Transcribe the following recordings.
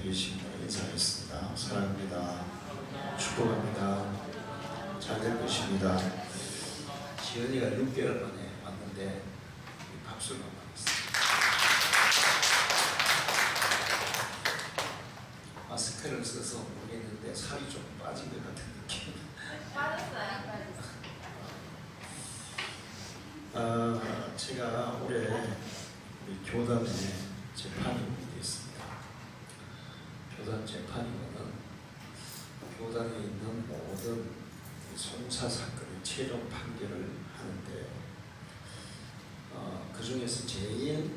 하늘에 계신 분 인사하겠습니다. 사랑합니다. 축복합니다. 잘 될 것입니다. 지연이가 6개월 만에 왔는데 박수를 한번 하겠습니다. 마스크를 써서 모르겠는데 살이 좀 빠진 것 같은 느낌. 빠졌어요. 제가 올해 우리 교단에 재판임이 있습니다. 교단 재판임은 교단에 있는 모든 송사 사건의 최종 판결을 하는데 그 중에서 제일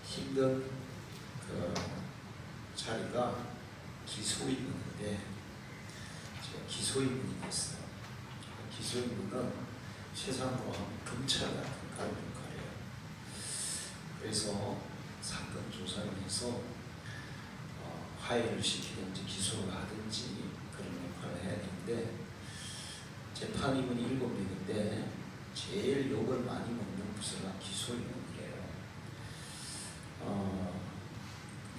힘든 그 자리가 기소인문인데 제가 기소인문이 됐어요. 기소인문은 세상으로 하면 검찰 같은 그런 역할이에요. 그래서 사건 조사를 해서 화해를 시키든지 기소를 하든지 그런 역할을 해야 되는데 재판임은 7명인데 제일 욕을 많이 먹는 부서가 기소임문이에요.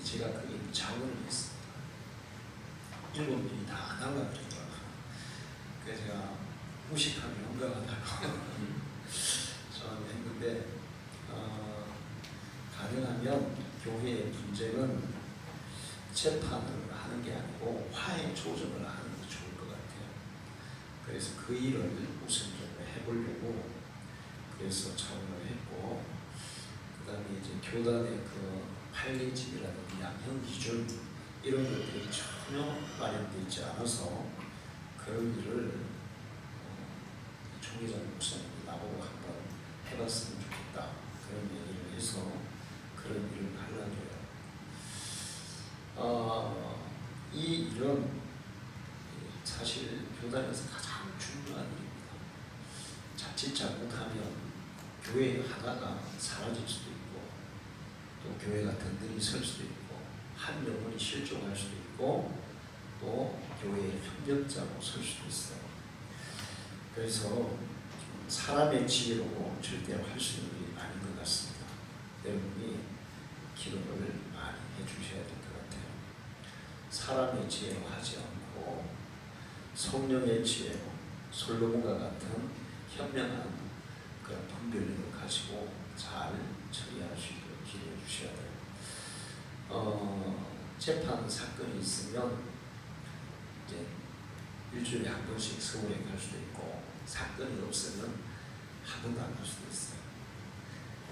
제가 그게 자원을 했습니다. 7명이 다 안 하려고 그러더라고요. 그래서 제가 무식하면 영광하다고 저는 했는데 가능하면 교회의 분쟁은 재판을 하는 게 아니고 화해 조정을 하는 게 좋을 것 같아요. 그래서 그 일을 우선적으로 해보려고 그래서 참여를 했고, 그 다음에 이제 교단의 그 판례집이라든지 양형 기준 이런 것들이 전혀 마련되어 있지 않아서 그런 일을 총회장 목사님이 나보고 한번 해봤으면 좋겠다 그런 얘기를 해서 그런 일을 하려고 해요. 이 일은 사실 교단에서 가장 중요한 일입니다. 자칫 잘못하면 교회 하나가 사라질 수도 있고 또 교회가 든든히 설 수도 있고 한 영혼이 실종할 수도 있고 또 교회의 협력자로 설 수도 있어요. 그래서 사람의 지혜로 절대로 할 수 있는 일이 아닌 것 같습니다. 여러분이 기도를 많이 해주셔야 될 것 같아요. 사람의 지혜로 하지 않고 성령의 지혜로 솔로몬과 같은 현명한 그런 분별력을 가지고 잘 처리할 수 있도록 기도해 주셔야 돼요. 재판 사건이 있으면 이제 일주일에 한 번씩 서울에 갈 수도 있고 사건이 없으면 한 번도 안 갈 수도 있어요.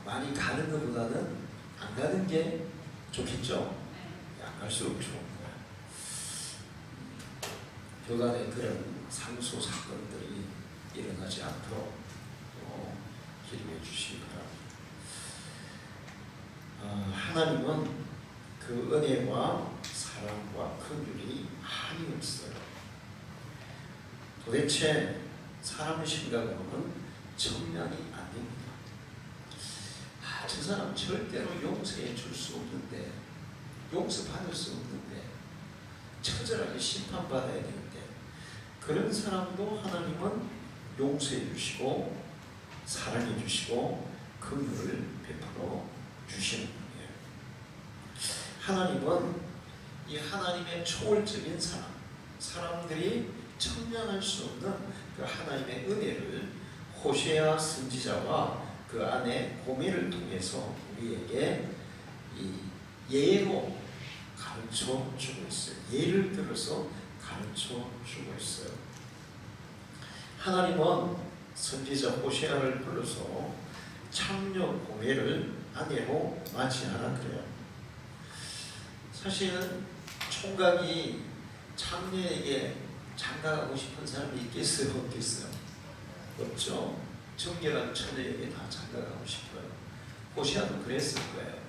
많이 가는 것보다는 안 가는 게 좋겠죠? 안 갈수록 좋은 거예요. 교단에 그런 상소 사건들이 일어나지 않도록 기도해 주시기 바랍니다. 하나님은 그 은혜와 사랑과 긍휼이 한이 없어요. 도대체 사람의 생각으로는 정량이 안 됩니다. 저 사람 절대로 용서해 줄 수 없는데, 용서받을 수 없는데, 처절하게 심판받아야 되는데, 그런 사람도 하나님은 용서해 주시고 사랑해 주시고 긍휼을 베풀어 주시는 분이에요. 하나님은 이 하나님의 초월적인 사람들이 청량할 수 없는 그 하나님의 은혜를 호세아 선지자와 그 안에 고멜을 통해서 우리에게 이 예로 가르쳐 주고 있어요. 예를 들어서 가르쳐 주고 있어요. 하나님은 선지자 호세아를 불러서 창녀 고멜을 아내로 맞이하라 그래요. 사실은 총각이 창녀에게 장가가고 싶은 사람이 있겠어요? 없겠어요? 없죠. 정결한 처녀에게 다 장가가고 싶어요. 호세아도 그랬을 거예요.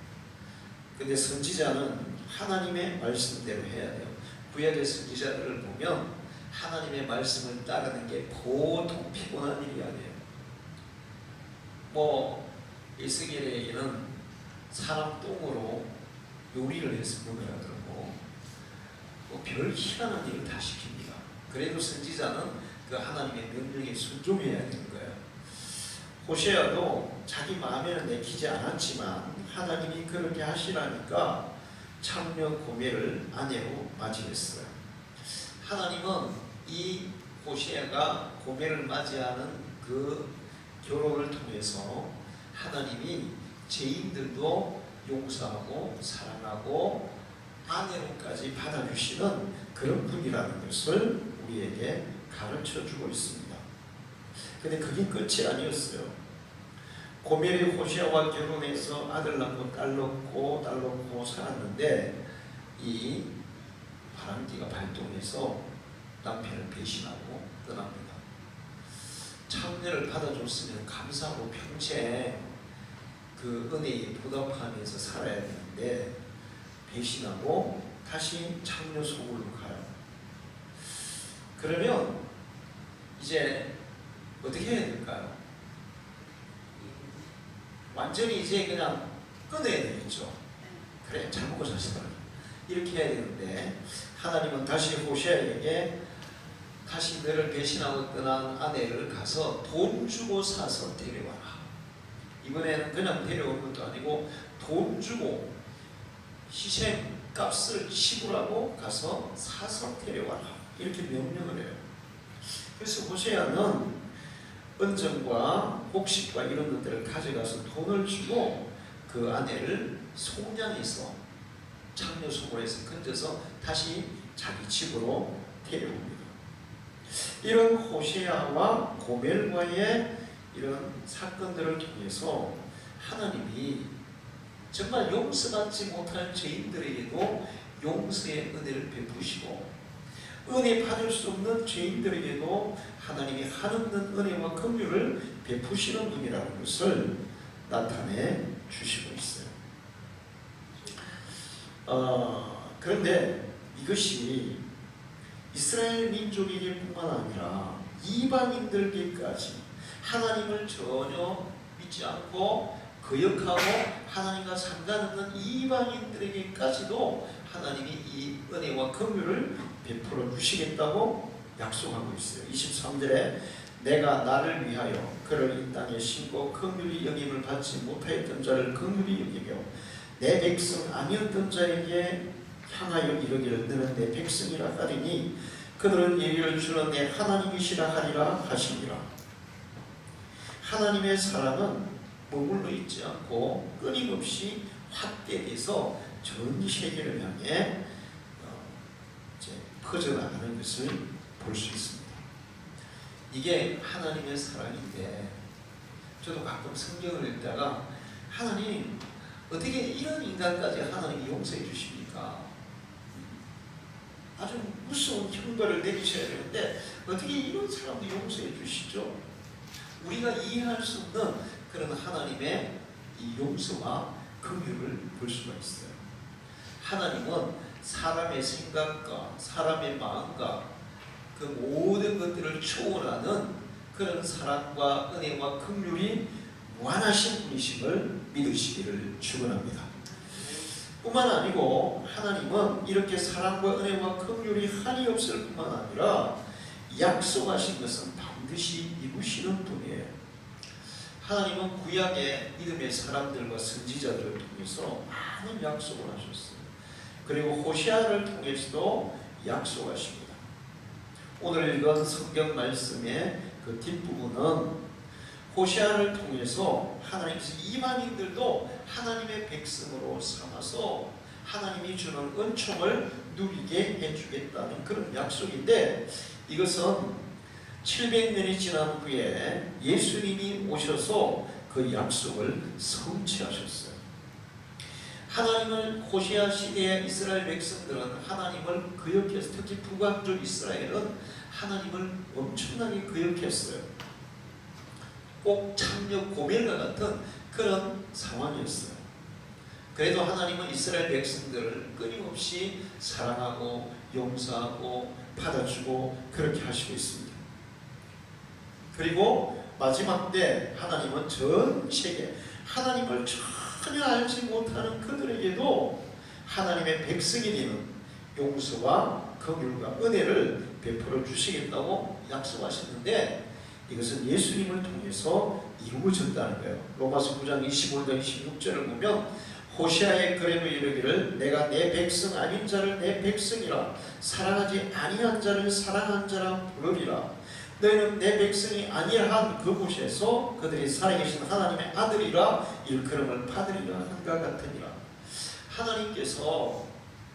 근데 선지자는 하나님의 말씀대로 해야 돼요. 구약의 선지자들을 보면 하나님의 말씀을 따르는 게 보통 피곤한 일이 아니에요. 에스겔에게는 사람 똥으로 요리를 해서 먹으라 그러고 별 희한한 일을 다 시킵니다. 그래도 선지자는 그 하나님의 명령에 순종해야 되는 거예요. 호세아도 자기 마음에는 내키지 않았지만 하나님이 그렇게 하시라니까 창녀 고멜을 아내로 맞이했어요. 하나님은 이 호세아가 고멜을 맞이하는 그 결혼을 통해서 하나님이 죄인들도 용서하고 사랑하고 아내로까지 받아주시는 그런 분이라는 것을 우리에게 가르쳐주고 있습니다. 근데 그게 끝이 아니었어요. 고멜이 호세아와 결혼해서 아들 낳고 딸 낳고 살았는데 이 바람기가 발동해서 남편을 배신하고 떠납니다. 창녀를 받아줬으면 감사하고 평생 그 은혜에 보답하면서 살아야 되는데 배신하고 다시 창녀 속으로 가요. 그러면 이제 어떻게 해야 될까요? 완전히 이제 그냥 끊어야 되겠죠. 그래, 잘 먹고 사시더라. 이렇게 해야 되는데 하나님은 다시 호세아에게 다시 너를 배신하고 떠난 아내를 가서 돈 주고 사서 데려와라. 이번에는 그냥 데려오는 것도 아니고 돈 주고 희생값을 지불하고 가서 사서 데려와라. 이렇게 명령을 해요. 그래서 호세아는 은정과 곡식과 이런 것들을 가져가서 돈을 주고 그 아내를 송량해서 창녀 속으로에서 건져서 다시 자기 집으로 데려옵니다. 이런 호세아와 고멜과의 이런 사건들을 통해서 하나님이 정말 용서받지 못할 죄인들에게도 용서의 은혜를 베푸시고 은혜 받을 수 없는 죄인들에게도 하나님이 한없는 은혜와 긍휼을 베푸시는 분이라는 것을 나타내 주시고 있어요. 그런데 이것이 이스라엘 민족에게 뿐만 아니라 이방인들에게까지 하나님을 전혀 믿지 않고 거역하고 하나님과 상관없는 이방인들에게까지도 하나님이 이 은혜와 긍휼을 베풀어 주시겠다고 약속하고 있어요. 23절에 내가 나를 위하여 그를 이 땅에 심고 긍휼히 여김을 받지 못하였던 자를 긍휼히 여기며 내 백성 아니었던 자에게 향하여 이르기를 너는 내 백성이라 하리니 그들은 예의를 주는 내 하나님이시라 하리라 하시니라. 하나님의 사랑은 머물러 있지 않고 끊임없이 확대돼서 전 세계를 향해 이제 퍼져나가는 것을 볼 수 있습니다. 이게 하나님의 사랑인데 저도 가끔 성경을 읽다가 하나님 어떻게 이런 인간까지 하나님이 용서해 주십니까? 아주 무서운 형벌을 내리셔야 되는데 어떻게 이런 사람도 용서해 주시죠? 우리가 이해할 수 없는 그런 하나님의 이 용서와 긍휼을 볼 수가 있어요. 하나님은 사람의 생각과 사람의 마음과 그 모든 것들을 초월하는 그런 사랑과 은혜와 긍휼이 무한하신 분이심을 믿으시기를 축원합니다. 뿐만 아니고 하나님은 이렇게 사랑과 은혜와 긍휼이 한이 없을 뿐만 아니라 약속하신 것은 반드시 이루시는 분이에요. 하나님은 구약의 믿음의 사람들과 선지자들을 통해서 많은 약속을 하셨어요. 그리고 호세아를 통해서도 약속하십니다. 오늘 읽은 성경 말씀의 그 뒷부분은 호세아를 통해서 하나님께서 이방인들도 하나님의 백성으로 삼아서 하나님이 주는 은총을 누리게 해주겠다는 그런 약속인데 이것은 700년이 지난 후에 예수님이 오셔서 그 약속을 성취하셨어요. 하나님을 호세아 시대의 이스라엘 백성들은 하나님을 거역했어요. 특히 북왕족 이스라엘은 하나님을 엄청나게 거역했어요. 꼭 창녀 고멜과 같은 그런 상황이었어요. 그래도 하나님은 이스라엘 백성들을 끊임없이 사랑하고 용서하고 받아주고 그렇게 하시고 있습니다. 그리고 마지막 때 하나님은 전 세계 하나님을 전혀 알지 못하는 그들에게도 하나님의 백성이 되는 용서와 긍휼과 은혜를 베풀어 주시겠다고 약속하셨는데 이것은 예수님을 통해서 이루어졌다는 거예요. 로마서 9장 25절 26절을 보면 호시아의 글에도 이르기를 내가 내 백성 아닌 자를 내 백성이라 사랑하지 아니한 자를 사랑한 자라 부르리라. 너희는 내 백성이 아니한 그곳에서 그들이 살아계신 하나님의 아들이라 일컬음을 받으리라 한가 같으니라. 하나님께서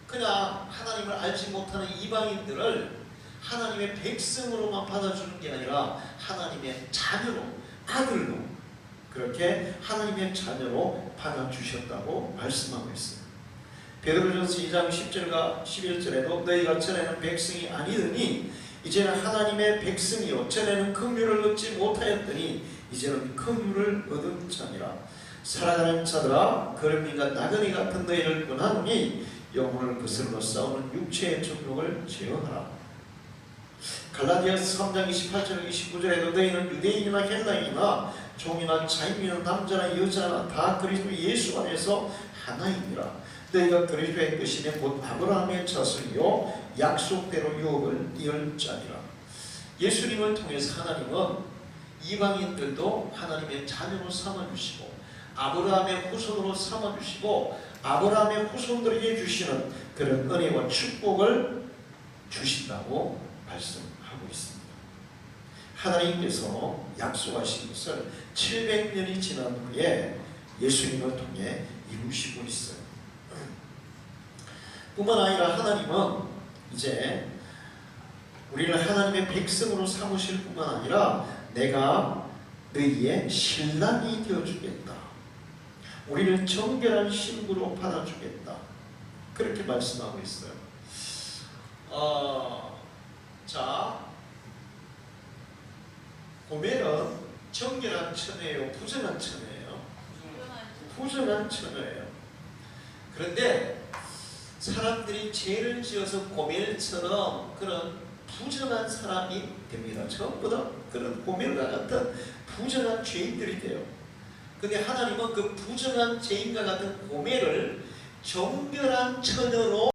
그냥 하나님을 알지 못하는 이방인들을 하나님의 백성으로만 받아주는 게 아니라 하나님의 자녀로, 아들로, 그렇게 하나님의 자녀로 받아주셨다고 말씀하고 있어요. 베드로전서 2장 10절과 11절에도 너희가 전에는 백성이 아니더니 이제는 하나님의 백성이요 전에는 긍휼을 얻지 못하였더니 이제는 긍휼을 얻은 자니라. 사랑하는 자들아 그러니까 나그네 같은 너희를 권하노니 영혼을 거스르러 싸우는 육체의 정욕을 제어하라. 갈라디아서 3장 28절 29절에도 너희는 유대인이나 헬라인이나 종이나 자유인이나 남자나 여자나 다 그리스도 예수 안에서 하나이니라. 너희가 그리스도의 것이면 곧 아브라함의 자손이요 약속대로 유업을 띄울 자니라. 예수님을 통해서 하나님은 이방인들도 하나님의 자녀로 삼아주시고 아브라함의 후손으로 삼아주시고 아브라함의 후손들에게 주시는 그런 은혜와 축복을 주신다고 말씀하고 있습니다. 하나님께서 약속하신 것을 700년이 지난 후에 예수님을 통해 이루시고 있어요. 뿐만 아니라 하나님은 이제 우리를 하나님의 백성으로 삼으실 뿐만 아니라 내가 너희의 신랑이 되어주겠다. 우리를 정결한 신부로 받아주겠다. 그렇게 말씀하고 있어요. 자, 고멜은 정결한 처녀예요? 부정한 처녀예요? 부정한 처녀예요. 그런데 사람들이 죄를 지어서 고멜처럼 그런 부정한 사람이 됩니다. 전부 다 그런 고멜과 같은 부정한 죄인들이 돼요. 근데 하나님은 그 부정한 죄인과 같은 고멜을 정결한 처녀로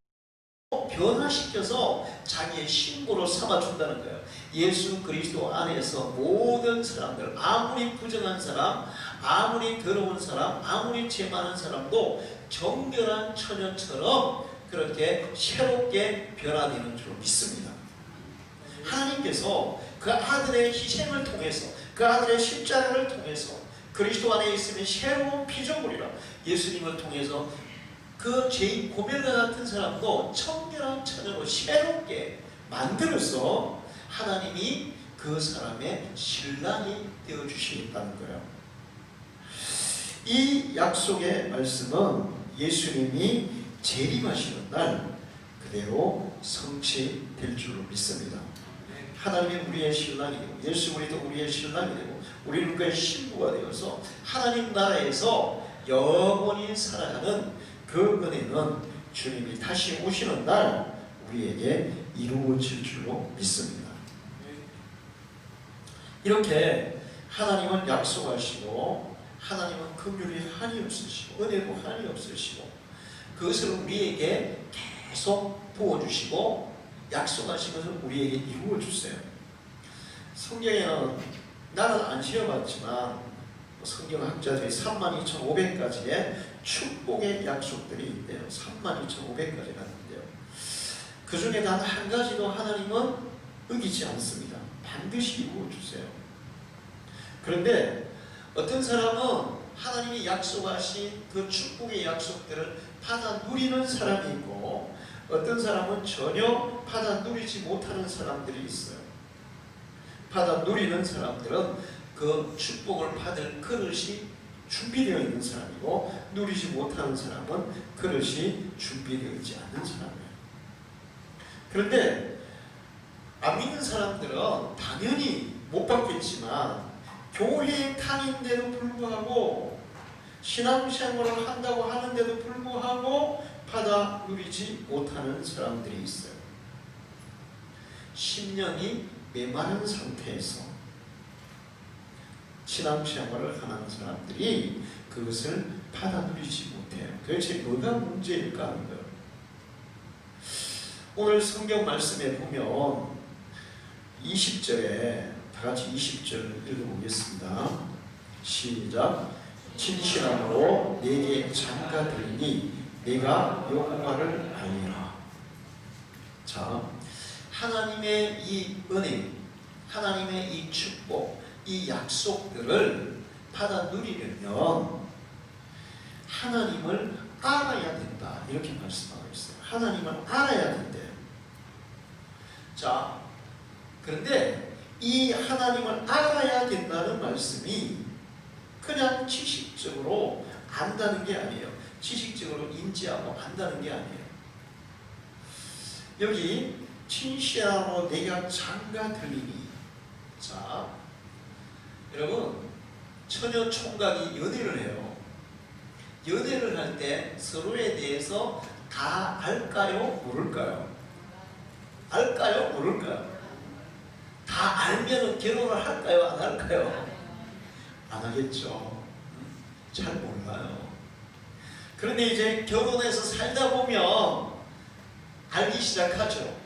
변화시켜서 자기의 신부로 삼아준다는 거예요. 예수 그리스도 안에서 모든 사람들, 아무리 부정한 사람, 아무리 더러운 사람, 아무리 죄 많은 사람도 정결한 처녀처럼 그렇게 새롭게 변화되는 줄 믿습니다. 하나님께서 그 아들의 희생을 통해서, 그 아들의 십자가를 통해서 그리스도 안에 있으면 새로운 피조물이라 예수님을 통해서 그 죄인 고멜과 같은 사람도 청결한 처녀로 새롭게 만들어서 하나님이 그 사람의 신랑이 되어주시겠다는 거예요. 이 약속의 말씀은 예수님이 재림하시는 날 그대로 성취될 줄로 믿습니다. 하나님이 우리의 신랑이 되고 예수 그리스도 우리의 신랑이 되고 우리는 그의 신부가 되어서 하나님 나라에서 영원히 살아가는 그 은혜는 주님이 다시 오시는 날 우리에게 이루어질 줄로 믿습니다. 이렇게 하나님은 약속하시고 하나님은 긍휼이 한이 없으시고 은혜도 한이 없으시고 그것을 우리에게 계속 부어주시고 약속하신 것을 우리에게 이루어주세요. 성경에는 나는 안 시험했지만 성경학자들이 32,500가지의 축복의 약속들이 있대요. 32,500가지가 있는데요. 그 중에 단 한 가지도 하나님은 어기지 않습니다. 반드시 이루어주세요. 그런데 어떤 사람은 하나님이 약속하신 그 축복의 약속들을 받아 누리는 사람이 있고 어떤 사람은 전혀 받아 누리지 못하는 사람들이 있어요. 받아 누리는 사람들은 그 축복을 받을 그릇이 준비되어 있는 사람이고 누리지 못하는 사람은 그릇이 준비되어 있지 않는 사람이에요. 그런데 안 믿는 사람들은 당연히 못 받겠지만 교회에 다닌데도 불구하고 신앙생활을 한다고 하는데도 불구하고 받아 누리지 못하는 사람들이 있어요. 10년이 메마른 상태에서 신앙생활을 하는 사람들이 그것을 받아 누리지 못해요. 도대체 뭐가 문제일까 하는 거예요. 오늘 성경 말씀에 보면 20절에 다 같이 20절 읽어보겠습니다. 시작. 진실함으로 내게 장가들으니 내가 여호와를 알리라. 자, 하나님의 이 은혜, 하나님의 이 축복, 이 약속들을 받아 누리려면 하나님을 알아야 된다. 이렇게 말씀하고 있어요. 하나님을 알아야 된대요. 자, 그런데 이 하나님을 알아야 된다는 말씀이 그냥 지식적으로 안다는 게 아니에요. 지식적으로 인지하고 안다는 게 아니에요. 여기 진실함으로 내가 장가들리니. 자, 여러분, 처녀 총각이 연애를 해요. 연애를 할 때 서로에 대해서 다 알까요? 모를까요? 알까요? 모를까요? 다 알면 결혼을 할까요? 안 할까요? 안 하겠죠. 잘 몰라요. 그런데 이제 결혼해서 살다 보면 알기 시작하죠.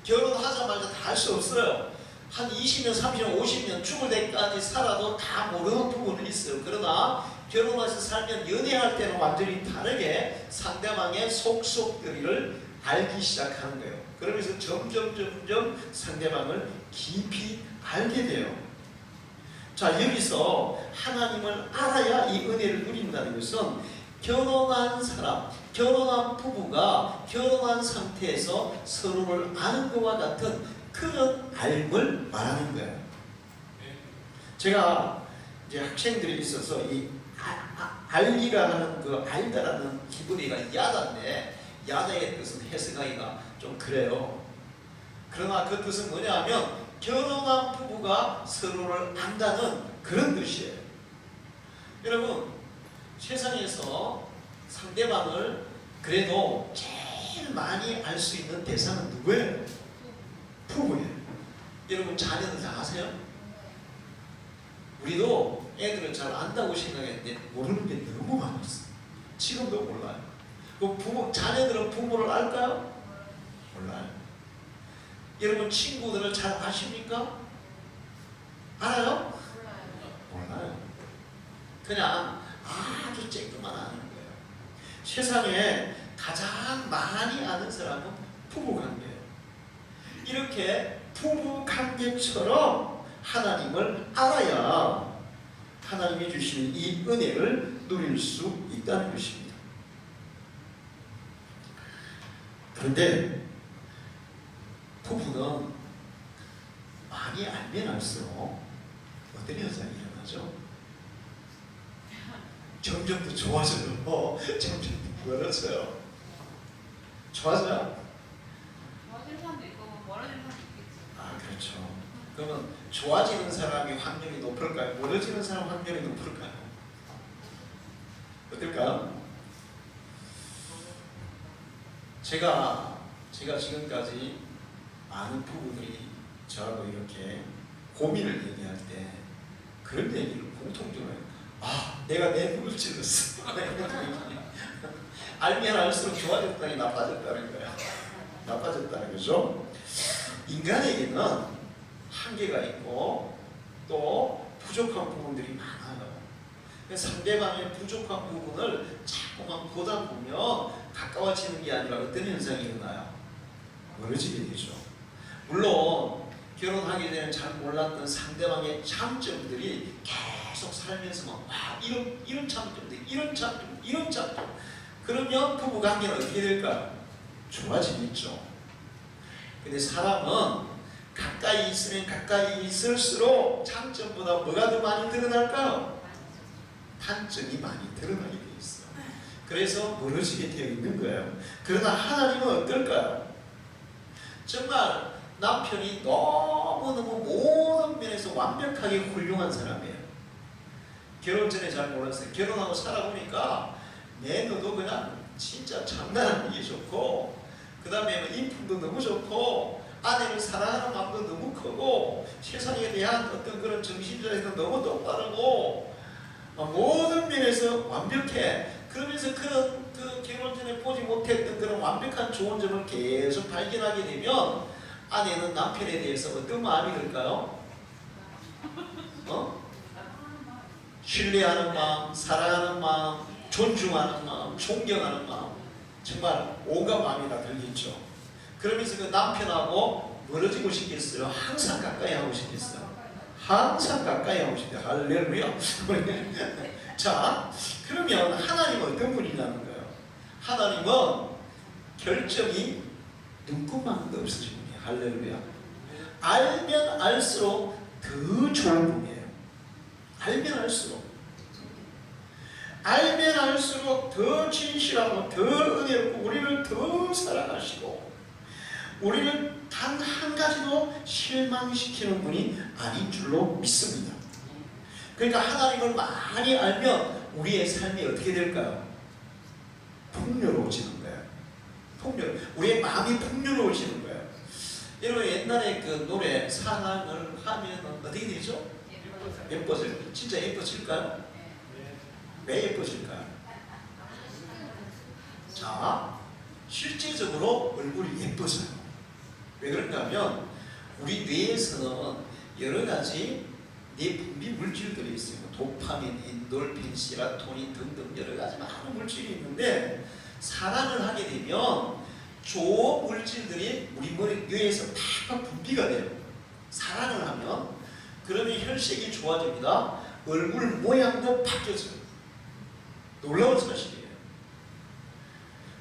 결혼하자마자 다 알 수 없어요. 한 20년, 30년, 50년 죽을 때까지 살아도 다 모르는 부분은 있어요. 그러나 결혼해서 살면 연애할 때는 완전히 다르게 상대방의 속속들이를 알기 시작하는 거예요. 그러면서 점점 상대방을 깊이 알게 돼요. 자, 여기서 하나님을 알아야 이 은혜를 누린다는 것은 결혼한 사람, 결혼한 부부가 결혼한 상태에서 서로를 아는 것과 같은 그런 알을 말하는 거예요. 제가 이제 학생들이 있어서 이 알리라는 그 알다라는 기분이가 야단데, 야다의 뜻은 해석하기가 좀 그래요. 그러나 그 뜻은 뭐냐 하면 결혼한 부부가 서로를 안다는 그런 뜻이에요. 여러분, 세상에서 상대방을 그래도 제일 많이 알 수 있는 대상은 누구예요? 부부예요. 여러분, 자녀들 다 아세요? 우리도 애들을 잘 안다고 생각했는데 모르는 게 너무 많았어. 지금도 몰라요. 그 자녀들은 부모를 알까요? 몰라요. 여러분, 친구들을 잘 아십니까? 알아요? 몰라요. 그냥 아주 쬐끔만 아는 거예요. 세상에 가장 많이 아는 사람은 부부관계예요. 이렇게 부부관계처럼 하나님을 알아야 하나님이 주시는 이 은혜를 누릴 수 있다는 것입니다. 그런데 부부는 많이 알면 알수록 어떤 현상이 일어나죠? 점점 더 좋아져요. 점점 더 멀어져요. 좋아져요? 좋아지는 사람도 있고 멀어지는 사람도 있겠지. 아, 그렇죠. 그러면 좋아지는 사람이 확률이 높을까요? 멀어지는 사람 확률이 높을까요? 어떨까요? 제가 지금까지 많은 부부들이 저하고 이렇게 고민을 얘기할 때 그런 얘기를 공통적으로 해요. 아, 내가 내 눈을 찔렀어. 알면 알수록 좋아졌다니 나빠졌다는 거야. 나빠졌다는 거죠. 인간에게는 한계가 있고 또 부족한 부분들이 많아요. 상대방의 부족한 부분을 자꾸만 보다 보면 가까워지는 게 아니라 어떤 현상이 일어나요? 멀어지게 되죠. 물론 결혼하기 전에 잘 몰랐던 상대방의 장점들이 계속 살면서 이런 장점들, 이런 장점 그러면 부부관계는 어떻게 될까요? 좋아지겠죠. 근데 사람은 가까이 있으면 가까이 있을수록 장점보다 뭐가 더 많이 드러날까요? 단점이 많이 드러나게 돼 있어요. 그래서 멀어지게 되어 있는 거예요. 그러나 하나님은 어떨까요? 정말 남편이 너무너무 모든 면에서 완벽하게 훌륭한 사람이에요. 결혼 전에 잘 몰랐어요. 결혼하고 살아보니까 매너도 그냥 진짜 장난 아니게 좋고, 그 다음에 인품도 너무 좋고, 아내를 사랑하는 마음도 너무 크고, 세상에 대한 어떤 그런 정신적에서 너무 똑바르고, 모든 면에서 완벽해. 그러면서 그런 그 결혼 전에 보지 못했던 그런 완벽한 좋은 점을 계속 발견하게 되면 아내는 남편에 대해서 어떤 마음이 들까요? 신뢰하는 마음, 사랑하는 마음, 존중하는 마음, 존경하는 마음, 정말 온갖 마음이 다 들겠죠. 그러면서 그 남편하고 멀어지고 싶겠어요? 항상 가까이 하고 싶겠어요? 항상 가까이 하고 싶대요. 할렐루야. 자, 그러면 하나님은 어떤 분이냐는 거예요. 하나님은 결정이 눈꽃만큼도 없으신 분이에요. 할렐루야. 알면 알수록 더 좋은 분이에요. 알면 알수록. 알면 알수록 더 진실하고 더 은혜롭고 우리를 더 사랑하시고 우리를 단 한 가지도 실망시키는 분이 아닌 줄로 믿습니다. 그러니까 하나님을 많이 알면 우리의 삶이 어떻게 될까요? 풍요로워지는 거예요. 우리의 마음이 풍요로워지는 거예요. 여러분 옛날에 그 노래 사랑을 하면 어떻게 되죠? 예뻐져요. 진짜 예뻐질까요? 왜 예뻐질까요? 자, 실제적으로 얼굴이 예뻐져요. 왜 그런가 하면 우리 뇌에서는 여러 가지 뇌 분비 물질들이 있어요. 도파민, 엔돌핀, 세로토닌 등등 여러 가지 많은 물질이 있는데 사랑을 하게 되면 좋은 물질들이 우리 머리 뇌에서 팍팍 분비가 돼요. 사랑을 하면 그러면 혈색이 좋아집니다. 얼굴 모양도 바뀌어져요. 놀라운 사실이에요.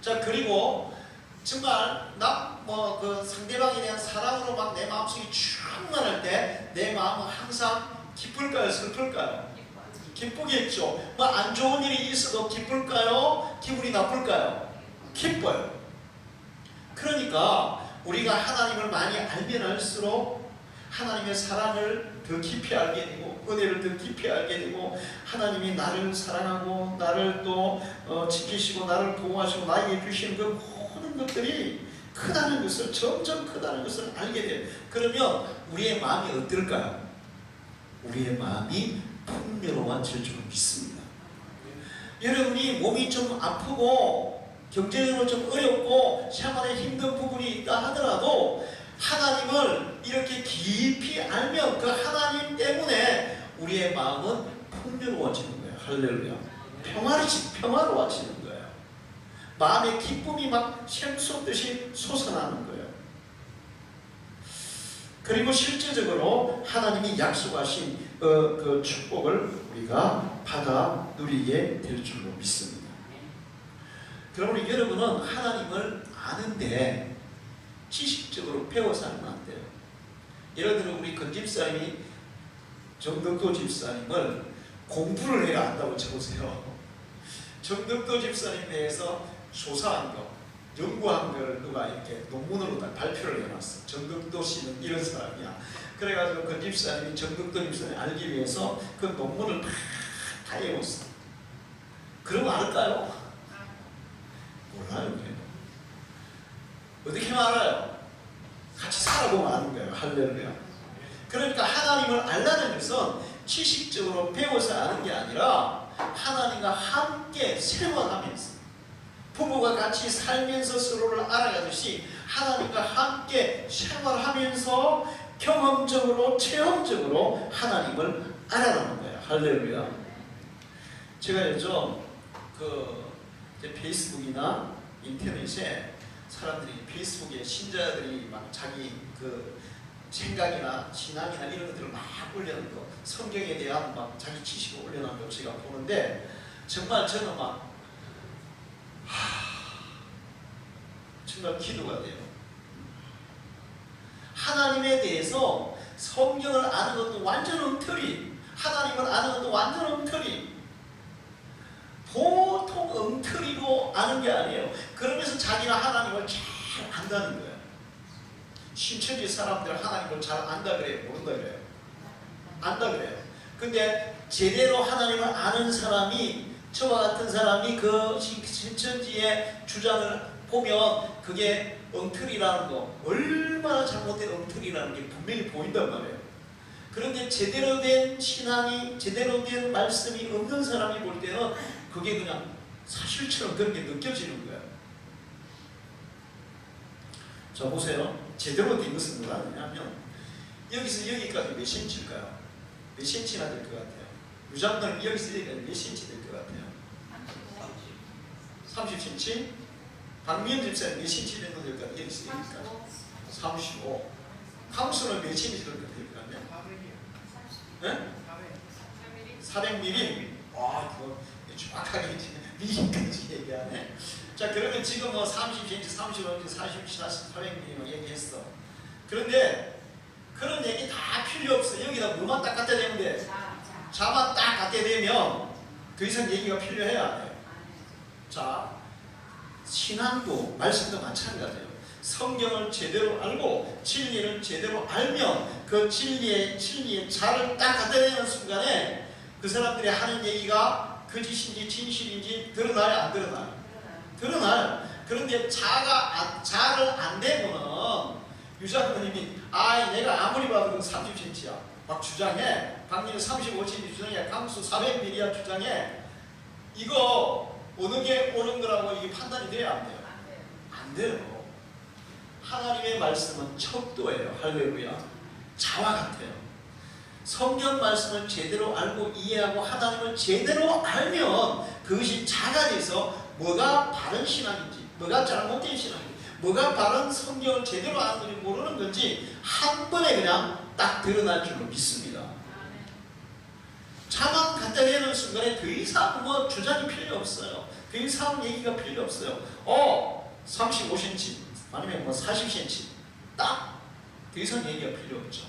자, 그리고 정말 그 상대방에 대한 사랑으로 막 내 마음속이 충만할 때 내 마음은 항상 기쁠까요? 슬플까요? 기쁘겠죠. 뭐 안 좋은 일이 있어도 기쁠까요? 기분이 나쁠까요? 기뻐요. 그러니까 우리가 하나님을 많이 알면 알수록 하나님의 사랑을 더 깊이 알게 되고 은혜를 더 깊이 알게 되고 하나님이 나를 사랑하고 나를 또 지키시고 나를 보호하시고 나에게 주시는 그 모든 것들이 크다는 것을 점점 크다는 것을 알게 돼요. 그러면 우리의 마음이 어떨까요? 우리의 마음이 풍요로워질 줄 믿습니다. 여러분이 몸이 좀 아프고 경제적으로 좀 어렵고 생활에 힘든 부분이 있다 하더라도 하나님을 이렇게 깊이 알면 그 하나님 때문에 우리의 마음은 풍요로워지는 거예요. 할렐루야. 평화로워지는 거예요. 마음의 기쁨이 막 샘솟듯이 솟아나는 거예요. 그리고 실제적으로 하나님이 약속하신 그 축복을 우리가 받아 누리게 될 줄로 믿습니다. 그러므로 여러분은 하나님을 아는데 지식적으로 배워서 하면 안 돼요. 예를 들어 우리 권 집사님이 정덕도 집사님을 공부를 해야 한다고 쳐보세요. 정덕도 집사님에 대해서 조사한 거, 연구한 거를 누가 이렇게 논문으로 다 발표를 해놨어. 정덕도 씨는 이런 사람이야. 그래가지고 권 집사님이 정덕도 집사님 알기 위해서 그 논문을 다 외웠어. 그러면 알까요? 몰라요. 어떻게 알아요? 같이 살아보면 아는 거예요. 할렐루야. 그러니까 하나님을 알라는 것은 지식적으로 배워서 아는 게 아니라 하나님과 함께 생활하면서 부부가 같이 살면서 서로를 알아가듯이 하나님과 함께 생활하면서 경험적으로 체험적으로 하나님을 알아가는 거예요. 할렐루야. 제가 요즘 페이스북이나 인터넷에 사람들이 페이스북에 신자들이 막 자기 그 생각이나 신앙이나 이런 것들을 막 올려놓은 거, 성경에 대한 막 자기 지식을 올려놓은 거 제가 보는데 정말 저는 막 정말 기도가 돼요. 하나님에 대해서 성경을 아는 것도 완전 엉터리, 하나님을 아는 것도 완전 엉터리, 보통 엉터리로 아는 게 아니에요. 그러면서 자기가 하나님을 잘 안다는 거예요. 신천지 사람들 하나님을 잘 안다 그래요? 모른다 그래요? 안다 그래요. 근데 제대로 하나님을 아는 사람이, 저와 같은 사람이 그 신천지의 주장을 보면 그게 엉터리라는 거, 얼마나 잘못된 엉터리라는 게 분명히 보인단 말이에요. 그런데 제대로 된 신앙이, 제대로 된 말씀이 없는 사람이 볼 때는 그게 그냥 사실처럼 그런 게 느껴지는 거예요. 자, 보세요. 제대로 된 것은 뭐가 되냐면 여기서 여기까지 몇 cm일까요? 몇 cm나 될 것 같아요? 유장들 여기 있으니까 몇 cm 될 것 같아요? 30cm? 박미연 집사님 몇 cm 정도 될까? 여기 있으니까 35. 강수는 몇 cm 정도 될 것 같나요? 400이요. 네? 400mm? 아, 그거 정확하게 미리까지 얘기하네. 자, 그러면 지금 뭐 30cm, 35cm, 40cm, 400mm 얘기했어. 그런데 그런 얘기 다 필요 없어. 여기다 뭐만 딱 갖다 대면 자만 딱 갖다 대면 더 이상 얘기가 필요해야 안 해요. 자, 신앙도 말씀도 마찬가지예요. 성경을 제대로 알고 진리를 제대로 알면 그 진리의 자를 딱 갖다 대는 순간에 그 사람들이 하는 얘기가 거짓인지 진실인지 드러나요, 안 드러나요? 드러나요. 그런데 자를 안 대고는 유장님이 내가 아무리 봐도 30cm야 막 주장해. 박리는 35cm 주장해. 강수 400mm야 주장해. 이거 어느 게 옳은 거라고 이게 판단이 돼요, 안 돼요? 안 돼요. 하나님의 말씀은 척도예요. 할렐루야. 자와 같아요. 성경 말씀을 제대로 알고 이해하고 하나님을 제대로 알면 그것이 자가 돼서 뭐가 바른 신앙인지 뭐가 잘못된 신앙인지 뭐가 바른 성경을 제대로 아는 건지 모르는 건지 한 번에 그냥 딱 드러날 줄로 믿습니다. 자만 갖다 대는 순간에 더 이상 뭐 주장이 필요 없어요. 더 이상 얘기가 필요 없어요. 35cm 아니면 뭐 40cm 딱 더 이상 얘기가 필요 없죠.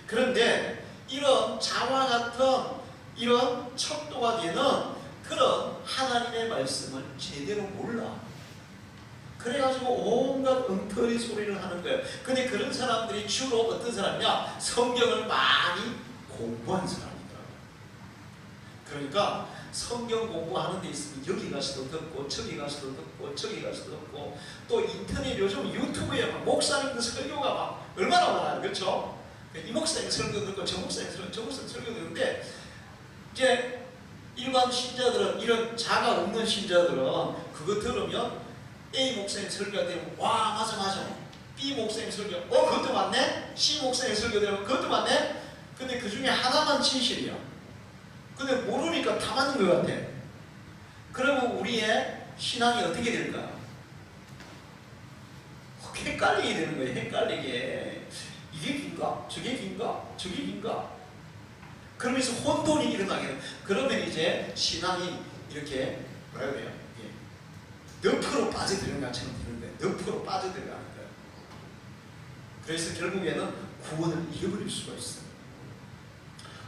그런데 이런 자와 같은 이런 척도가 되는 그런 하나님의 말씀을 제대로 몰라. 그래가지고 온갖 엉터리 소리를 하는 거예요. 근데 그런 사람들이 주로 어떤 사람이냐? 성경을 많이 공부한 사람이더라고요. 그러니까 성경 공부하는 데 있으면 여기 가서도 듣고 저기 가서도 듣고 저기 가서도 듣고 또 인터넷 요즘 유튜브에 막 목사님들 설교가 막 얼마나 많아요. 그렇죠? 이 목사님 설교 듣고 저 목사님 설교 듣는데 이제 일반 신자들은 이런 자가 없는 신자들은 그거 들으면 A 목사님 설교가 되면 와 맞아 B 목사님 설교 그것도 맞네. C 목사님 설교 되면 그것도 맞네. 근데 그 중에 하나만 진실이야. 근데 모르니까 다 맞는 것 같아. 그러면 우리의 신앙이 어떻게 될까? 헷갈리게 되는 거예요. 헷갈리게. 이게 긴가? 저게 긴가? 저게 긴가? 그러면서 혼돈이 일어나게 돼요. 그러면 이제 신앙이 이렇게 뭐라 그래요? 늪으로 빠져들어가는 것처럼 되는 거예요. 늪으로 빠져들어가는 거예요. 그래서 결국에는 구원을 잃어버릴 수가 있어요.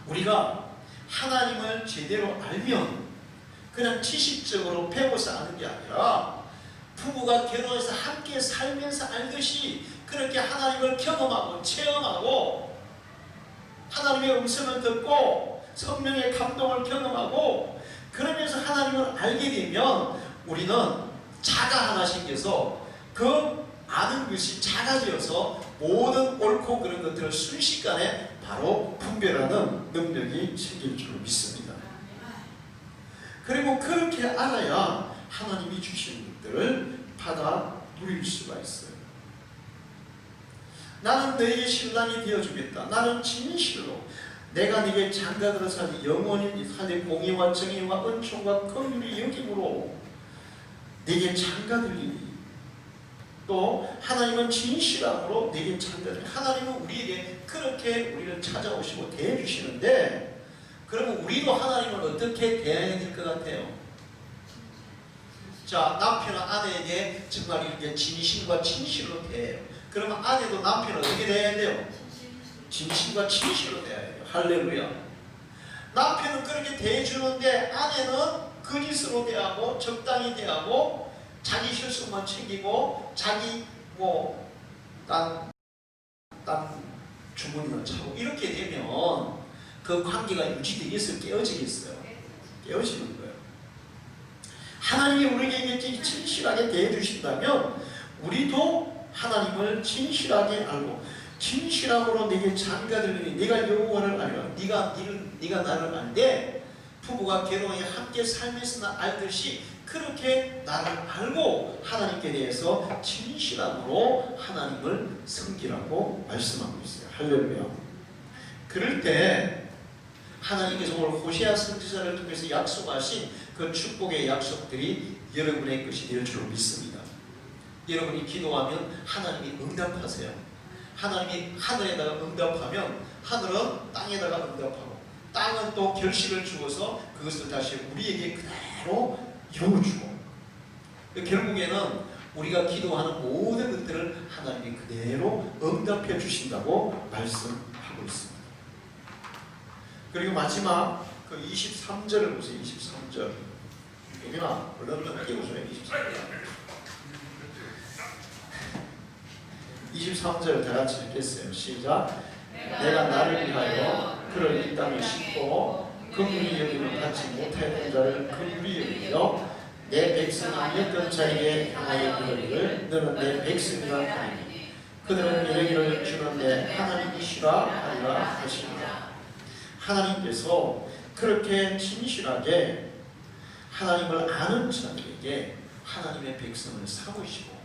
우리가 하나님을 제대로 알면 그냥 지식적으로 배워서 아는 게 아니라 부부가 결혼해서 함께 살면서 알듯이 그렇게 하나님을 경험하고 체험하고 하나님의 음성을 듣고 성령의 감동을 경험하고 그러면서 하나님을 알게 되면 우리는 자가 하나 생겨서 그 아는 것이 작아져서 모든 옳고 그런 것들을 순식간에 바로 분별하는 능력이 생길 줄 믿습니다. 그리고 그렇게 알아야 하나님이 주신 것들을 받아 누릴 수가 있어요. 나는 너에게 신랑이 되어주겠다. 나는 진실로 내가 네게 장가들어 사니 영원히 사내 공의와 정의와 은총과 긍휼이 여김으로 네게 장가들리니 또 하나님은 진실함으로 네게 장가들리니 하나님은 우리에게 그렇게 우리를 찾아오시고 대해주시는데 그러면 우리도 하나님을 어떻게 대해야 될 것 같아요? 자, 남편은 아내에게 정말 이렇게 진심과 진실로 대해요. 그러면 아내도 남편을 어떻게 대해야 돼요? 진심과 진실로 대해야 돼요. 할렐루야. 남편은 그렇게 대해주는데 아내는 거짓으로 대하고 적당히 대하고 자기 실수만 챙기고 자기 딴 주머니만 차고 이렇게 되면 그 관계가 유지되겠어요? 깨어지겠어요? 깨어지는 거예요. 하나님이 우리에게 진실하게 대해주신다면 우리도 하나님을 진실하게 알고 진실함으로 내게 장가들리니 네가 여호와를 알라. 네가 나를 알되 부부가 결혼해 함께 살면서 알듯이 그렇게 나를 알고 하나님께 대해서 진실함으로 하나님을 섬기라고 말씀하고 있어요. 할렐루야. 그럴 때 하나님께서 오늘 호세아 선지자를 통해서 약속하신 그 축복의 약속들이 여러분의 것이 될 줄 믿습니다. 여러분이 기도하면 하나님이 응답하세요. 하나님이 하늘에다가 응답하면 하늘은 땅에다가 응답하고 땅은 또 결실을 주어서 그것을 다시 우리에게 그대로 이루어주고 결국에는 우리가 기도하는 모든 것들을 하나님이 그대로 응답해 주신다고 말씀하고 있습니다. 그리고 마지막 그 23절을 보세요. 23절. 여기나 얼른 띄워줘요. 23절 다 같이 읽겠어요. 시작. 내가 나를 위하여 그를 이 땅에 심고 긍휼히 여김을 받지 못하였던 자를 긍휼히 여기며 내 백성 아니었던 자에게 향하여 이르기를 너는 내 백성이라 하리니 그들은 이르기를 주는 내 하나님이시라 하리라 하시니라. 하나님께서 그렇게 진실하게 하나님을 아는 자들에게 하나님의 백성을 삼으시고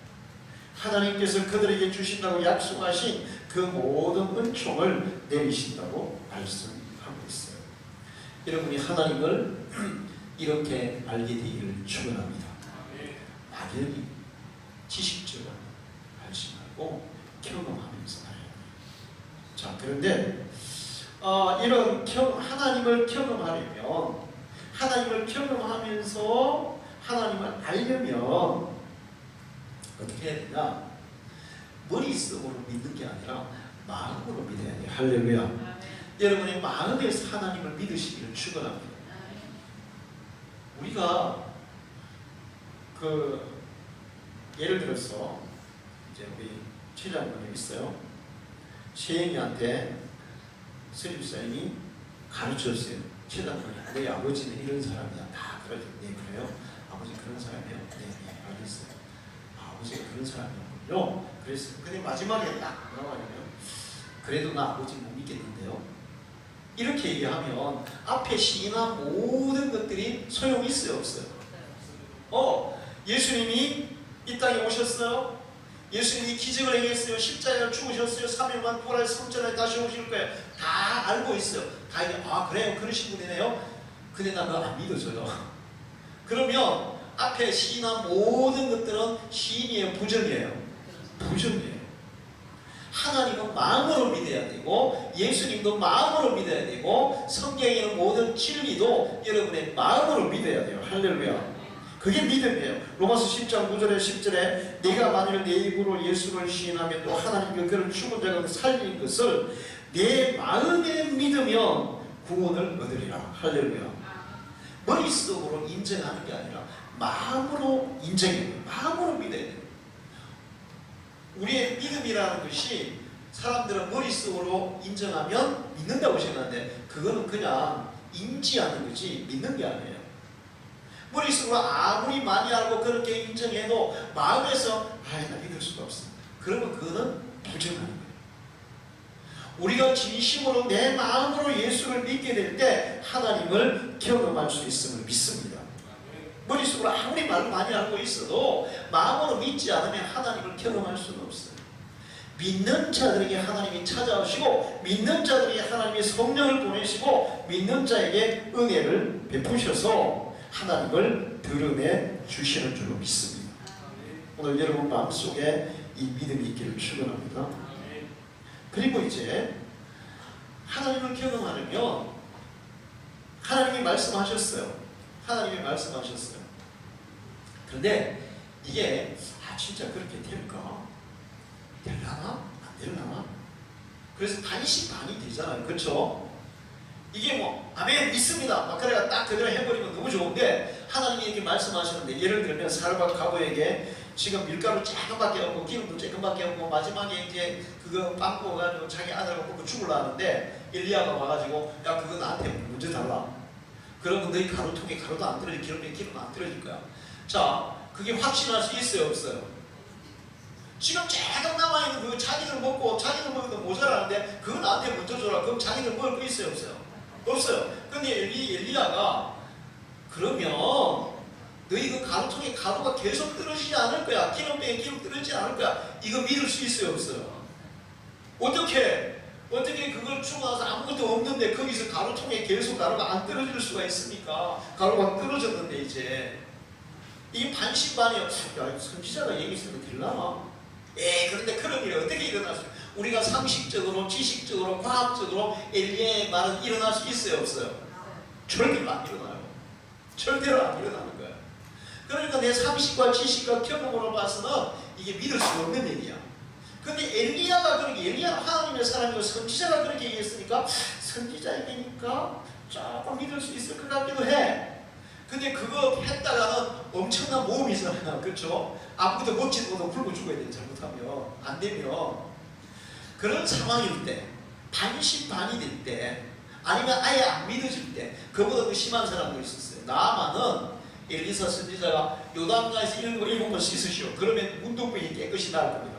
하나님께서 그들에게 주신다고 약속하신 그 모든 은총을 내리신다고 말씀하고 있어요. 여러분이 하나님을 이렇게 알게 되기를 축원합니다. 막연히 지식적으로 알지 말고 경험하면서 알아야 돼요. 자, 그런데 이런 하나님을 경험하면서 하나님을 알려면 어떻게 해야 되냐? 머릿속으로 믿는 게 아니라 마음으로 믿어야 돼요. 할렐루야. 여러분의 마음에서 하나님을 믿으시기를 축원합니다. 우리가 예를 들어서 이제 우리 최장군이 있어요. 최영이한테 서립사님이 가르쳤어요. 최장군이 내 아버지는 이런 사람이야. 다 그러죠. 네, 그래요? 아버지 그런 사람이요? 네, 알겠어요. 아버지가 그런 사람이었군요. 그랬어요. 근데 마지막에 딱 뭐라고 하냐면 그래도 나 아버지 못 믿겠는데요. 이렇게 얘기하면 앞에 시인한 모든 것들이 소용이 있어요, 없어요? 예수님이 이 땅에 오셨어요. 예수님이 기적을 행했어요. 십자가를 죽으셨어요. 3일만 부활 3절에 다시 오실 거예요. 다 알고 있어요. 다 이제 그래요. 그러신 분이네요. 근데 나 그거 안 믿어져요. 그러면 앞에 시인한 모든 것들은 시인이에요, 부정이에요? 부정이에요. 하나님은 마음으로 믿어야 되고 예수님도 마음으로 믿어야 되고 성경에 있는 모든 진리도 여러분의 마음으로 믿어야 돼요. 할렐루야. 그게 믿음이에요. 로마서 10장 9절에 10절에 내가 만일 내 입으로 예수를 시인하면 또 하나님께 그를 죽은 자 가운데 살린 것을 내 마음에 믿으면 구원을 얻으리라. 할렐루야. 머릿속으로 인정하는 게 아니라 마음으로 인정해요. 마음으로 믿어야 돼요. 우리의 믿음이라는 것이 사람들은 머릿속으로 인정하면 믿는다고 생각하는데 그거는 그냥 인지하는 거지 믿는 게 아니에요. 머릿속으로 아무리 많이 알고 그렇게 인정해도 마음에서 나 믿을 수가 없어. 그러면 그거는 부정하는 거예요. 우리가 진심으로 내 마음으로 예수를 믿게 될 때 하나님을 경험할 수 있음을 믿습니다. 머릿속으로 아무리 말을 많이 알고 있어도 마음으로 믿지 않으면 하나님을 경험할 수는 없어요. 믿는 자들에게 하나님이 찾아오시고 믿는 자들에게 하나님이 성령을 보내시고 믿는 자에게 은혜를 베푸셔서 하나님을 드러내 주시는 줄로 믿습니다. 오늘 여러분 마음속에 이 믿음이 있기를 축원합니다. 그리고 이제 하나님을 경험하려면 하나님이 말씀하셨어요. 하나님이 말씀하셨어요. 그런데 이게 진짜 그렇게 될까? 될라나? 안 될라나? 그래서 반이씩 반이 되잖아요. 그렇죠? 이게 아멘 믿습니다. 그래가 딱 그대로 해버리면 너무 좋은데 하나님이 이렇게 말씀하시는데 예를 들면 사르밧 가부에게 지금 밀가루 조금밖에 없고 기름도 조금밖에 없고 마지막에 이제 그거 빵 구워가지고 자기 아들하고 먹고 죽으려 하는데 엘리야가 와가지고 야 그거 나한테 먼저 달라. 그러면 너희 가루통에 가루도 안 떨어질 기름에 기름도 안 떨어질 거야. 자, 그게 확신할 수 있어요, 없어요? 지금 조금 남아있는 그거 자기들 먹고 자기들 먹어도 모자라는데 그거 나한테 먼저 줘라. 그럼 자기들 먹을 거 있어요, 없어요? 없어요. 근데 엘리야가 그러면 너희 그 가루통에 가루가 계속 떨어지지 않을 거야. 기름병에 기름 떨어지지 않을 거야. 이거 믿을 수 있어요, 없어요? 어떻게 어떻게 그걸 주고 나서 아무것도 없는데 거기서 가루통에 계속 가루가 안 떨어질 수가 있습니까? 가루가 떨어졌는데 이제 이게 반신반의야. 야, 선지자가 얘기했으면 될라나? 그런데 그런 일이 어떻게 일어날 수 있어요? 우리가 상식적으로, 지식적으로, 과학적으로 엘리야의 말은 일어날 수 있어요, 없어요? 절대로 안 일어나요. 절대로 안 일어나는 거예요. 그러니까 내 상식과 지식과 경험으로 봐서는 이게 믿을 수 없는 얘기야. 근데 엘리야가 그렇게, 엘리야는 하나님의 사람이고 선지자가 그렇게 얘기했으니까 선지자 얘기니까 조금 믿을 수 있을 것 같기도 해. 근데 그거 했다가는 엄청난 모험이잖아요. 그렇죠? 아무것도 먹지도 못하고 굶고 죽어야 돼. 잘못하면. 안 되면. 그런 상황일 때, 반신반의 될 때, 아니면 아예 안 믿어질 때, 그보다 더 심한 사람도 있었어요. 나아만은 엘리사 선지자가 요단강에서 7번 씻으시오. 그러면 문둥병이 깨끗이 나을 겁니다.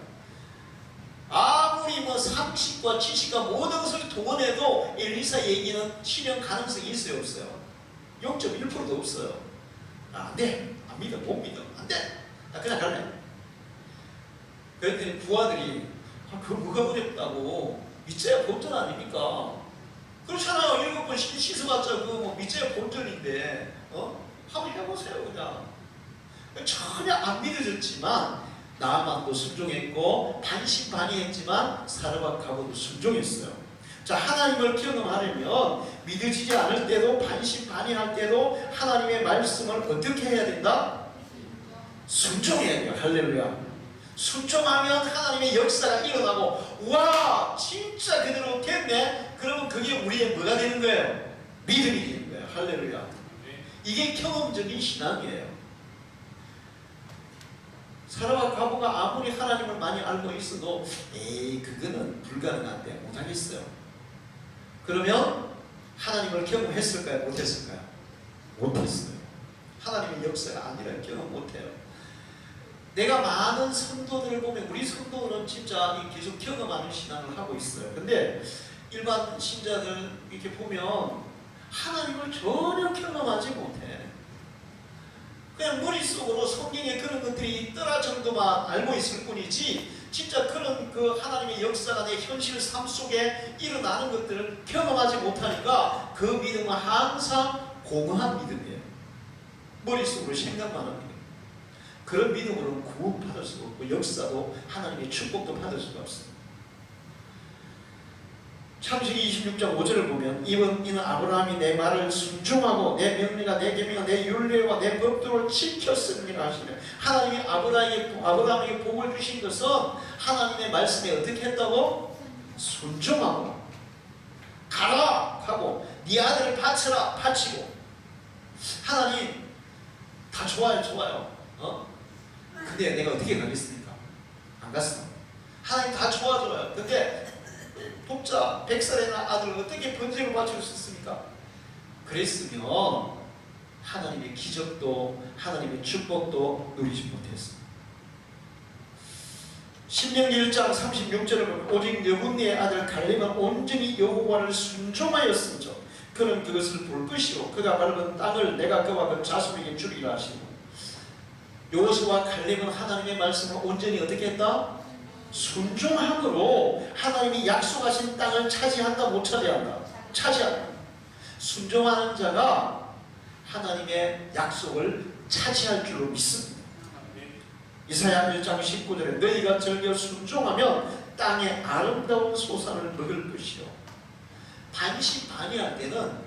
아무리 뭐 상식과 지식과 모든 것을 동원해도 엘리사 얘기는 실현 가능성이 있어요, 없어요? 0.1%도 없어요. 안 돼. 안 믿어. 못 믿어. 안 돼. 나 그냥 갈래. 그랬더니 부하들이 그거 뭐가 어렵다고. 믿자야 본전 아닙니까? 그렇잖아요. 7번 씻어봤자 그거 뭐 믿자야 본전인데 한번 해보세요 그냥. 전혀 안 믿어졌지만 나아만도 순종했고 반신반의했지만 사르밧 가보도 순종했어요. 자, 하나님을 경험하려면 믿어지지 않을 때도 반신반의할 때도 하나님의 말씀을 어떻게 해야 된다? 순종해야 돼요. 할렐루야. 순종하면 하나님의 역사가 일어나고 와 진짜 그대로 됐네. 그러면 그게 우리의 뭐가 되는 거예요? 믿음이 되는 거예요. 할렐루야. 이게 경험적인 신앙이에요. 사르밧 과부가 아무리 하나님을 많이 알고 있어도 그거는 불가능한데 못하겠어요. 그러면 하나님을 경험했을까요? 못했을까요? 못했어요. 하나님의 역사가 아니라 경험 못해요. 내가 많은 성도들을 보면 우리 성도들은 진짜 계속 경험하는 신앙을 하고 있어요. 근데 일반 신자들 이렇게 보면 하나님을 전혀 경험하지 못해. 그냥 머릿속으로 성경에 그런 것들이 있더라 정도만 알고 있을 뿐이지 진짜 그런 그 하나님의 역사가 내 현실 삶 속에 일어나는 것들을 경험하지 못하니까 그 믿음은 항상 공허한 믿음이에요. 머릿속으로 생각만 합니다. 그런 믿음으로는 구원 받을 수가 없고 역사도 하나님의 축복도 받을 수가 없습니다. 창세기 26장 5절을 보면 이는 아브라함이 내 말을 순종하고 내 명령과 내 계명과 내 율례와 내 법도를 지켰습니다 하시네. 하나님이 아브라함에게 복을 주신 것은 하나님의 말씀에 어떻게 했다고? 순종하고 가라 하고 네 아들을 바쳐라 바치고. 하나님 다 좋아요. 근데 내가 어떻게 가겠습니까? 안 갔어. 하나님 다 좋아져요. 근데 독자 100살의 아들을 어떻게 번제로 바칠 수 있습니까? 그랬으면 하나님의 기적도 하나님의 축복도 누리지 못했습니다. 신명기 1장 36절을 보면 오직 여분의 아들 갈렙은 온전히 여호와를 순종하였음죠. 그는 그것을 볼 것이요 그가 밟은 땅을 내가 그와 그 자손에게 주리라 하시고. 여호수아와 갈렙은 하나님의 말씀을 온전히 어떻게 했다? 순종함으로 하나님이 약속하신 땅을 차지한다 못 차지한다? 차지한다. 순종하는 자가 하나님의 약속을 차지할 줄로 믿습니다. 이사야 1장 19절에 너희가 즐겨 순종하면 땅의 아름다운 소산을 먹을 것이요. 반신반의할 때는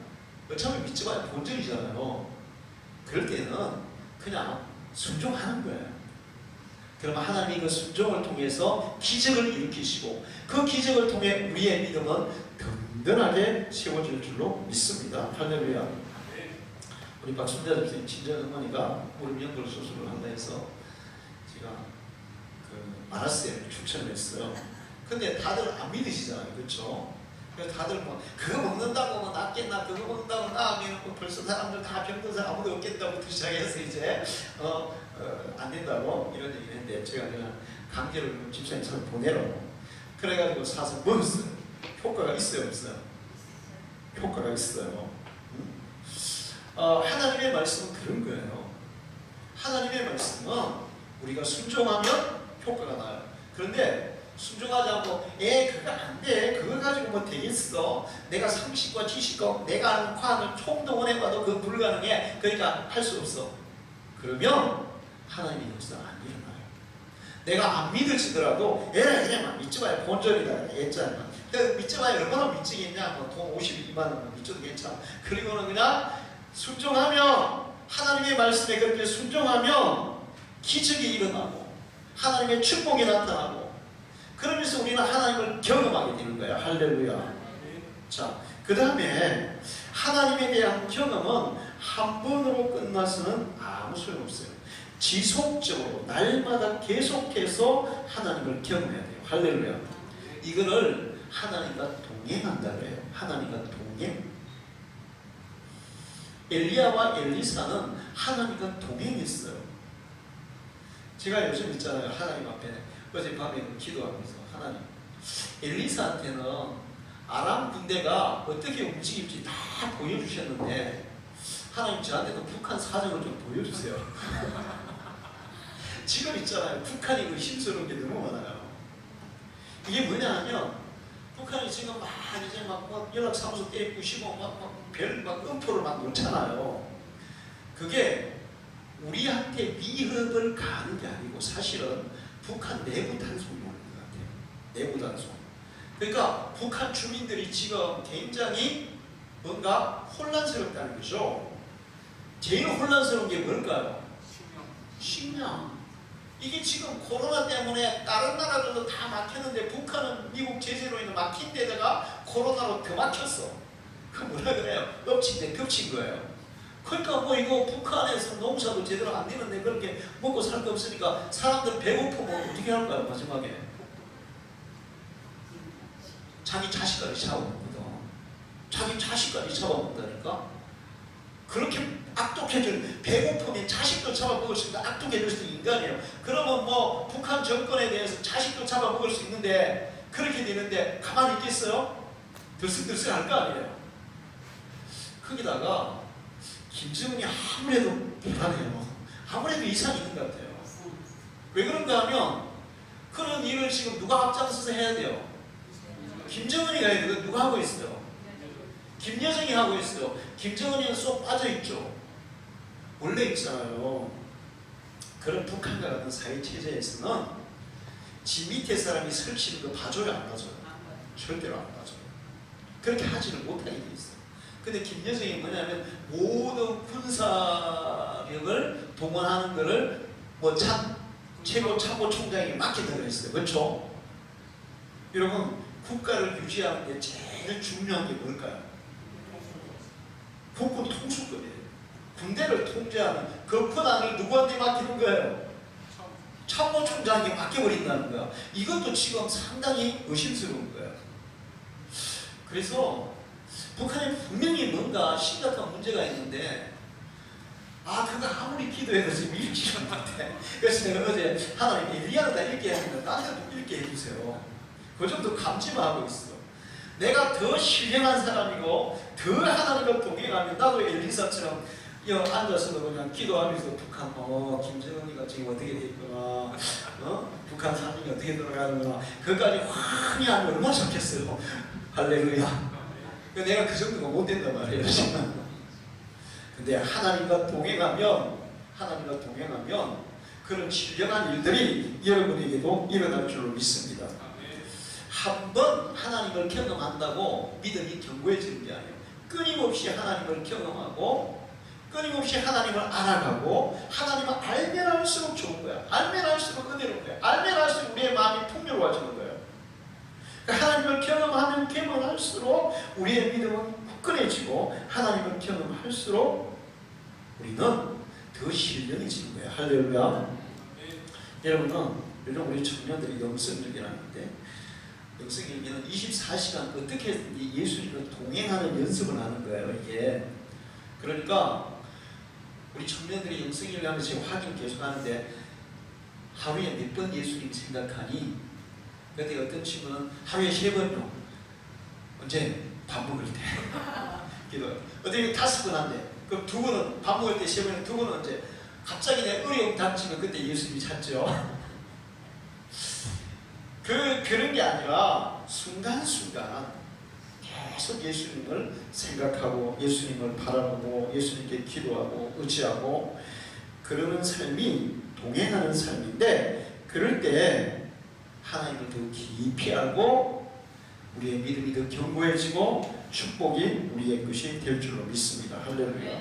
어차피 믿지 마요. 본전이잖아요. 그럴 때는 그냥 순종하는 거예요. 그러면 하나님이 그 순종을 통해서 기적을 일으키시고 그 기적을 통해 우리의 믿음은 든든하게 세워질 줄로 믿습니다. 할렐루야. 우리 박순자 선생님 친정 어머니가 무릎 연골 수술을 한다 해서 제가 마라스에 추천을 했어요. 근데 다들 안 믿으시잖아요. 그렇죠? 그래서 다들 뭐 그거 먹는다고 뭐 낫겠나, 그거 먹는다고 나으면 뭐 벌써 사람들 다 병든 사람 아무도 없겠다부터 시작해서 이제 안 된다고 이런 얘기를 했는데 제가 그냥 강제로 집사님처럼 보내라고 그래가지고 사서 먹었어요. 효과가 있어요, 없어요? 효과가 있어요. 하나님의 말씀은 그런 거예요. 하나님의 말씀은 우리가 순종하면 효과가 나요. 그런데 순종하지 않고 그거 안 돼. 그걸 가지고 뭐 되겠어. 내가 상식과 지식과 내가 아는 과학을 총동원해봐도 그거 불가능해. 그러니까 할 수 없어. 그러면 하나님의 역사가 안 일어나요. 내가 안 믿을지더라도 그냥 믿지 마요. 본전이다 했잖아. 믿지 마요. 얼마나 믿지겠냐. 돈 52만 원 믿어도 괜찮아. 그리고는 그냥 순종하면 하나님의 말씀에 그렇게 순종하면 기적이 일어나고 하나님의 축복이 나타나고 그러면서 우리는 하나님을 경험하게 되는 거야. 할렐루야. 자, 그 다음에 하나님에 대한 경험은 한 번으로 끝나서는 아무 소용없어요. 지속적으로 날마다 계속해서 하나님을 경험해야 돼요. 할렐루야. 이거를 하나님과 동행한다고 해요. 하나님과 동행. 엘리야와 엘리사는 하나님과 동행했어요. 제가 요즘 있잖아요. 하나님 앞에 어젯밤에 기도하면서 하나님, 엘리사한테는 아람 군대가 어떻게 움직일지 다 보여주셨는데 하나님 저한테도 북한 사정을 좀 보여주세요. 지금 있잖아요. 북한이 의심스러운 게 너무 많아요. 이게 뭐냐 하면 북한이 지금 막 이제 막 연락사무소 깨부시고 막 음포를 막 놓잖아요. 그게 우리한테 위협을 가하는 게 아니고 사실은 북한 내부 단속이 오는 것 같아요. 내부 단속. 그러니까 북한 주민들이 지금 굉장히 뭔가 혼란스럽다는 거죠. 제일 혼란스러운 게 뭘까요? 식량. 이게 지금 코로나 때문에 다른 나라들도 다 막혔는데 북한은 미국 제재로 인해 막힌 데다가 코로나로 더 막혔어. 그 뭐라 그래요? 엎친 데 겹친 거예요. 그러니까 뭐 이거 북한에서 농사도 제대로 안 되는데 그렇게 먹고 살 거 없으니까 사람들 배고프면 어떻게 할까요? 마지막에 자기 자식까지 잡아먹거든. 자기 자식까지 잡아먹다니까. 그렇게 악독해질, 배고프면 자식도 잡아먹을 수 있는 악독해질 수 있는 인간이에요. 그러면 뭐 북한 정권에 대해서 자식도 잡아먹을 수 있는데 그렇게 되는데 가만히 있겠어요? 들썩들썩 할 거 아니에요. 거기다가 김정은이 아무래도 불안해요. 아무래도 이상이 있는 것 같아요. 왜 그런가 하면 그런 일을 지금 누가 앞장서서 해야 돼요? 김정은이 해야 돼요. 누가 하고 있어요? 김여정이 하고 있어요. 김정은이는 쏙 빠져있죠. 원래 있잖아요. 그런 북한과 같은 사회체제에서는 지 밑에 사람이 설치는 거 봐줘요? 안 봐줘요? 절대로 안 봐줘요. 그렇게 하지를 못하게 돼 있어요. 근데 김여정이 뭐냐면 모든 군사력을 동원하는 거를 최고 참모총장에게 맡기도록 했어요. 그렇죠? 여러분, 국가를 유지하는 게 제일 중요한 게 뭘까요? 국군 통수권이에요. 군대를 통제하는 그 권한을 누구한테 맡기는 거예요? 참모총장에게 맡겨버린다는 거야. 이것도 지금 상당히 의심스러운 거예요. 그래서 북한에 분명히 뭔가 심각한 문제가 있는데 그거 아무리 기도해도 지금 읽지를 못해. 그래서 내가 어제 하나님 엘리야는 다 읽게 하니까 딴 데도 읽게 해주세요. 그 정도 감지만 하고 있어. 내가 더 신령한 사람이고 더 하나님과 동행하면 나도 엘리사처럼 앉아서도 그냥 기도하면서 북한 김정은이가 지금 어떻게 돼 있구나, 북한 사람이 어떻게 돌아가는구나, 그것까지 환히 하면 얼마나 좋겠어요. 할렐루야. 내가 그 정도가 못 된단 말이에요. 근데 하나님과 동행하면 그런 신령한 일들이 여러분에게도 일어날 줄로 믿습니다. 한번 하나님을 경험한다고 믿음이 견고해지는 게 아니에요. 끊임없이 하나님을 경험하고 끊임없이 하나님을 알아가고 하나님을 알면 알수록 좋은 거야. 알면 알수록 은혜로운 거야. 알면 알수록 우리의 마음이 풍요로워지는 거예요. 그러니까 하나님을 경험하면 경험할수록 우리의 믿음은 굳건해지고 하나님을 경험할수록 우리는 더 신령해지는 거예요. 할렐루야. 여러분은 요즘 우리 청년들이 영성일기라는데 영성일기는 24시간 어떻게 예수님과 동행하는 연습을 하는 거예요. 이게 그러니까 우리 청년들이 영성일기 하면서 지금 확인 계속 하는데 하루에 몇 번 예수님 생각하니? 근데 어떤 친구는 하루에 3번요. 언제? 밥 먹을 때. 기도. 어떻게 5번 한대. 그럼 2번은 밥 먹을 때 3번은 2번은 언제? 갑자기 내 어려움 닥치면 그때 예수님이 찾죠. 그 그런 게 아니라 순간순간 계속 예수님을 생각하고 예수님을 바라보고 예수님께 기도하고 의지하고 그러는 삶이 동행하는 삶인데, 그럴 때 하나님을 더 깊이 알고 우리의 믿음이 더 견고해지고 축복이 우리의 것이 될 줄로 믿습니다. 할렐루야.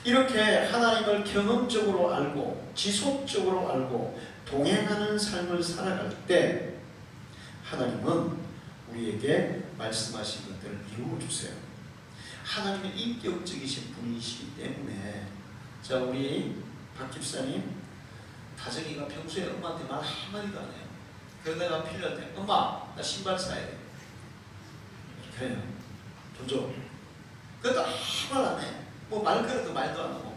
이렇게 하나님을 경험적으로 알고 지속적으로 알고 동행하는 삶을 살아갈 때 하나님은 우리에게 말씀하신 것들을 이루어 주세요. 하나님은 인격적이신 분이시기 때문에, 자, 우리 박 집사님 다정이가 평소에 엄마한테 말 한마디도 안 해요. 그러다가 필요할 때 엄마 나 신발 사야 돼. 그래요. 돈 줘. 그것도 아무 말 안 해. 뭐 말 걸어도 말도 안 하고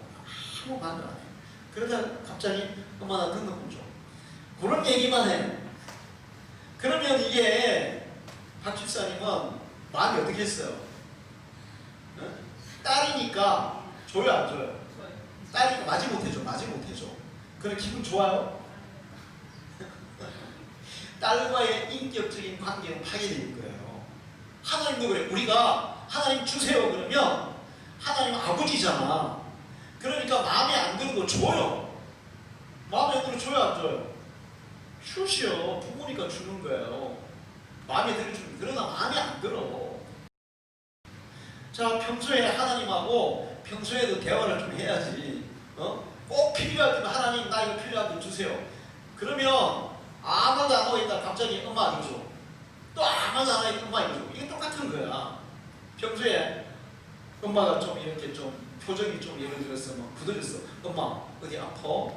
아무 말도 안 해. 그러다가 갑자기 엄마 나 등록금 줘. 그런 얘기만 해요. 그러면 이게 박 집사님은 마음이 어떻게 했어요? 응? 딸이니까 줘요 안 줘요? 딸이니까 마지 못해줘. 그럼 기분 좋아요? 딸과의 인격적인 관계는 파괴되는 거예요. 하나님도 그래. 우리가 하나님 주세요 그러면 하나님 아버지잖아. 그러니까 마음에 안 들어도 줘요. 마음에 안 들어 줘요 안 줘요? 주시오. 부모니까 주는 거예요. 마음에 들어 주는. 그러나 마음에 안 들어. 자, 평소에 하나님하고 평소에도 대화를 좀 해야지. 꼭 필요할 때면 하나님 나 이거 필요한데 주세요. 그러면 아무도 안 하고 있다 갑자기 엄마 이거 줘. 또 아무도 안 하고 있다 엄마 이거 줘. 이게 똑같은 거야. 평소에 엄마가 좀 이렇게 좀 표정이 좀 예를 들어서 막 굳어졌어. 엄마 어디 아파? 어디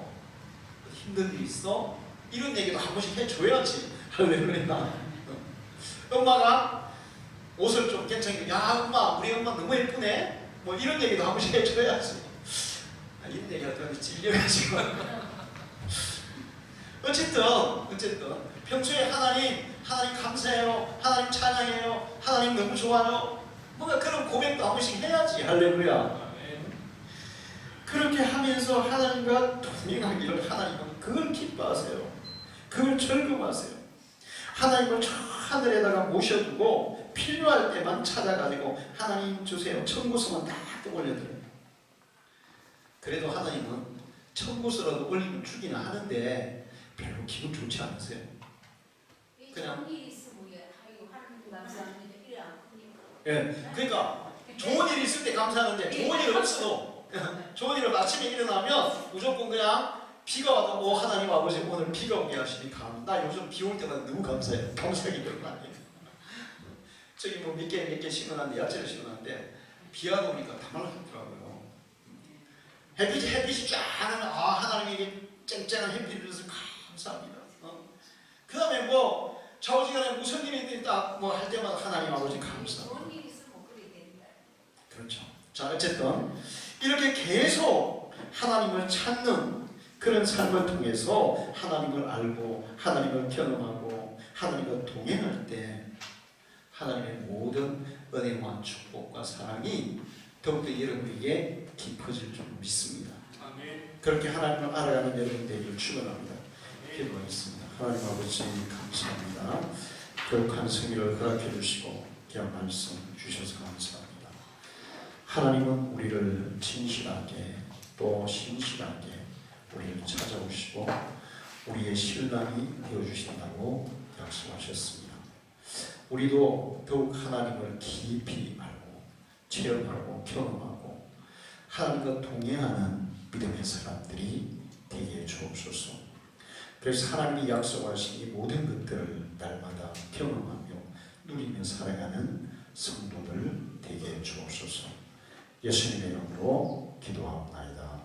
힘든 일 있어? 이런 얘기도 한 번씩 해줘야지. 할렐루야. 엄마가 옷을 좀 괜찮게, 야 엄마 우리 엄마 너무 예쁘네. 뭐 이런 얘기도 한 번씩 해줘야지. 이런 얘기 할 때는 질려가지고. 어쨌든 평소에 하나님 감사해요, 하나님 찬양해요, 하나님 너무 좋아요, 뭔가 그런 고백도 한 번씩 해야지. 할렐루야. 그렇게 하면서 하나님과 동행하기를 하나님은 그걸 기뻐하세요. 그걸 즐거워하세요. 하나님을 저 하늘에다가 모셔두고 필요할 때만 찾아가지고 하나님 주세요. 청구서만 딱 올려드려요. 그래도 하나님은 청구서라도 올리면 주기는 하는데 별로 기분 좋지 않으세요? 그냥 예, 그러니까 좋은 일이 있을 때 감사하는데 좋은 일 없어도 좋은 일을 아침에 일어나면 무조건 그냥 비가 와도 하나님 아버지 오늘 비가 오게 하시니까 나 요즘 비 올 때마다 너무 감사해요. 감사하기 별거 아니에요. 저기 뭐 몇 개 심어놨는데 야채를 심어놨는데 비가 오니까 다 말라졌더라고요. 햇빛이 쫙 하면 하나님에게 쨍쨍한 햇빛을 줘서 감사합니다. 그 다음에 뭐 좌우지간에 무슨 일이 있다 뭐 할 때마다 하나님 아버지 감사합니다. 그렇죠. 자, 어쨌든 이렇게 계속 하나님을 찾는 그런 삶을 통해서 하나님을 알고 하나님을 경험하고 하나님과 동행할 때 하나님의 모든 은혜와 축복과 사랑이 더욱더 여러분에게 깊어질 줄 믿습니다. 그렇게 하나님을 알아가는 여러분 되기를 축원합니다. 기도하겠습니다. 하나님 아버지 감사합니다. 거룩한 성의를 허락해 주시고 귀한 말씀 주셔서 감사합니다. 하나님은 우리를 진실하게 또 신실하게 우리를 찾아오시고 우리의 신랑이 되어주신다고 약속하셨습니다. 우리도 더욱 하나님을 깊이 알고 체험하고 경험하고 하나님과 동행하는 믿음의 사람들이 되게 주옵소서. 그래서 하나님이 약속하신 이 모든 것들을 날마다 경험하며 누리며 살아가는 성도들 되게 주옵소서. 예수님의 이름으로 기도하옵나이다.